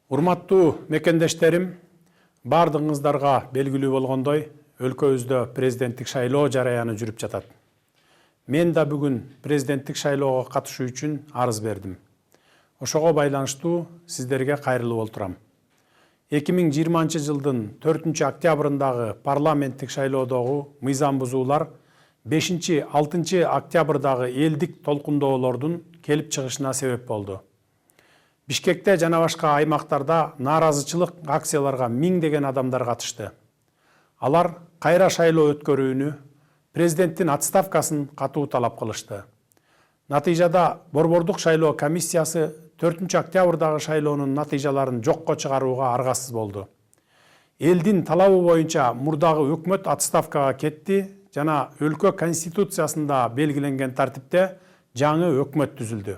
Урматтуу мекендештерим, бардыгыңыздарга белгилүү болгондой, өлкөбүздө президенттик шайлоо жараяны жүрүп жатат. Мен да бүгүн президенттик шайлоого катышуу үчүн арыз бердим. Ошого байланыштуу сиздерге кайрылып отурам. 2020 жылдын 4 октябрындагы парламенттик шайлоодогу мыйзам бузуулар 5-6 октябрдагы элдик толкундоолордун келип чыгышына себеп болду. Бишкекте жана башка аймактарда нааразычылык акцияларга миңдеген адамдар катышты. Алар кайра шайлоо өткөрүүнү, президенттин отставкасын катуу талап кылышты. Натыйжада Борбордук шайлоо комиссиясы 4 октябрдагы шайлоонун натыйжаларын жокко чыгарууга аргасыз болду. Элдин талабы боюнча мурдагы өкмөт отставкага кетти жана өлкө конституциясында белгиленген тартипте жаңы өкмөт түзүлдү.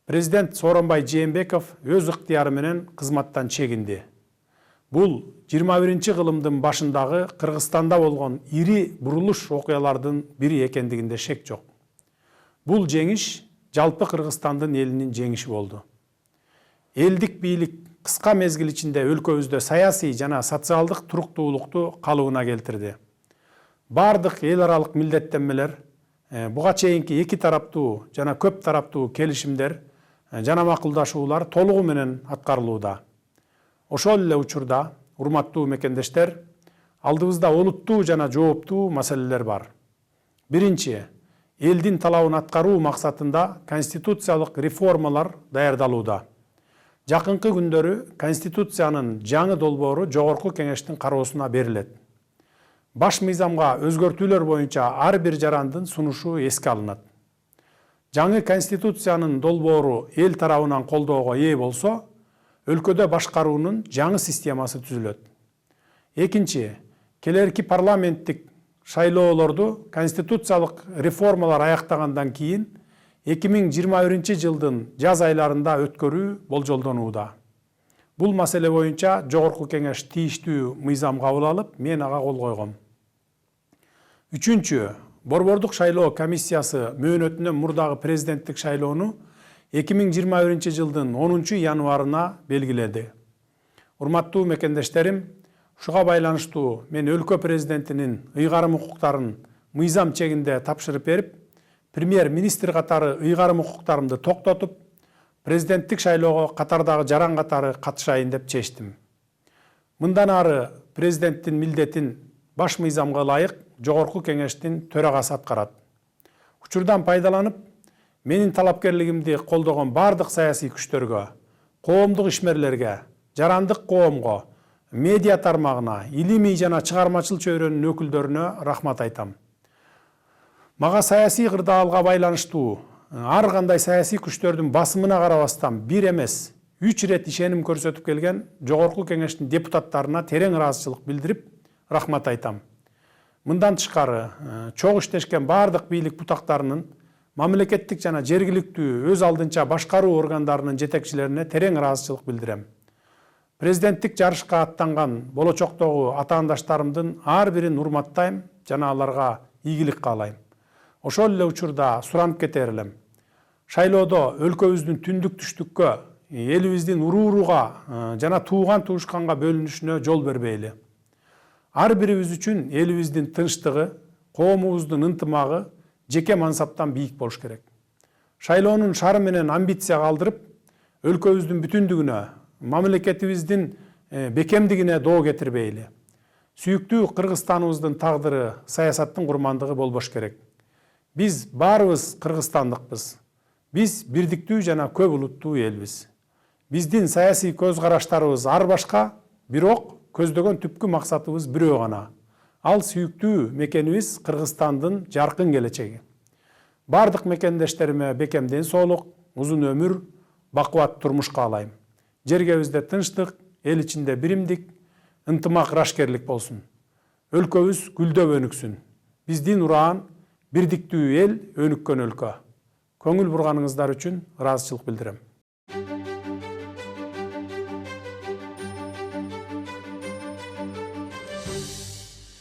Президент Сооронбай Жээнбеков өз ыктыяры менен кызматтан чегинди. Бул 21-кылымдын башындагы Кыргызстанда болгон ири бурулуш окуялардын бири экендигинде шек жок. Бул жеңиш жалпы Кыргызстандын элинин жеңиши болду. Элдик бийлик кыска мезгил ичинде өлкөбүздө саясий жана социалдык туруктуулукту калыбына келтирди. Бардык эл аралык милдеттенмелер, буга чейинки эки тараптуу жана көп тараптуу келишимдер жана макулдашуулар толугу менен аткарылууда. Ошол эле учурда, урматтуу мекендештер, алдыбызда олуттуу жана жооптуу маселелер бар. Биринчи, элдин талабын аткаруу максатында конституциялык реформалар даярдалууда. Жакынкы күндөрү конституциянын жаңы долбоору Жогорку Кеңештин кароосуна берилет. Баш мыйзамга өзгөртүүлөр боюнча ар бир жарандын сунушу эске алынат. Жаңы конституциянын долбоору эл тарабынан колдоого ээ болсо, өлкөдө башкаруунун жаңы системасы түзүлөт. Экинчи, келерки парламенттик шайлоолорду конституциялык реформалар аяктагандан кийин 2021 жылдын жаз айларында өткөрүү болжолдонууда. Бул маселе боюнча Жогорку Кеңеш тийиштүү мыйзам кабыл алып, мен ага кол койгом. Үчүнчү, Борбордук шайлоо комиссиясы мөөнөтүнөн мурдагы президенттик шайлоону 2021 жылдын 10 январына белгиледи. Урматтуу мекендештерим, ушуга байланыштуу мен өлкө президентинин ыйгарым укуктарын мыйзам чегинде тапшырып берип, премьер-министр катары ыйгарым укуктарымды токтотуп, президенттик шайлоого катардагы жаран катары катышайын деп чечтим. Мындан ары президенттин милдетин баш мыйзамга ылайык Жогорку Кеңештин төрагасы аткарат. Учурдан пайдаланып, менин талапкерлигимди колдогон бардык саясий күчтөргө, коомдук ишмерлерге, жарандык коомго, медиа тармагына, илимий жана чыгармачыл чөйрөнүн өкүлдөрүнө рахмат айтам. Мага саясий кырдаалга байланыштуу ар кандай саясий күчтөрдүн басымына карабастан бир эмес 3 ирет ишеним көрсөтүп келген Жогорку Кеңештин депутаттарына терең ыраазычылык билдирип, рахмат айтам. Мындан тышкары, чогуу иштешкен бардык бийлик бутактарынын, мамлекеттик жана жергиликтүү өз алдынча башкаруу органдарынын жетекчилерине терең ыраазычылык билдирем. Президенттик жарышка аттанган болочоктогу атаандаштарымдын ар бирин урматтайм жана аларга ийгилик каалайм. Ошол эле учурда суранып кетер элем. Шайлоодо өлкөбүздүн түндүк түштүккө, элибиздин урууруга жана тууган туушканга бөлүнүшүнө жол бербейли. Ар бирибиз үчүн элибиздин тынчтыгы, коомубуздун ынтымагы жеке мансаптан бийик болуш керек. Шайлоонун шары менен амбиция калтырып, өлкөбүздүн бүтүндүгүнө, мамлекетибиздин бекемдигине доо кетирбейли. Сүйүктүү Кыргызстаныбыздын тагдыры саясаттын курмандыгы болбош керек. Биз баарыбыз кыргызстандыкпыз. Биз бирдиктүү жана көп улуттуу элбиз. Биздин саясий көз караштарыбыз ар башка, бирок көздөгөн түпкү максатыбыз бирөө гана. Ал сүйүктүү мекенибиз Кыргызстандын жаркын келечеги. Бардык мекендештериме бекем ден соолук, узун өмүр, бакубат турмуш каалайм. Жергебизде тынчтык, эл ичинде биримдик, ынтымак, рашкерлик болсун. Өлкөбүз гүлдөп өнүксүн. Биздин ураан бирдиктүү эл, өнүккөн өлкө. Көңүл бурганыңыздар үчүн ыраазычылык билдирем.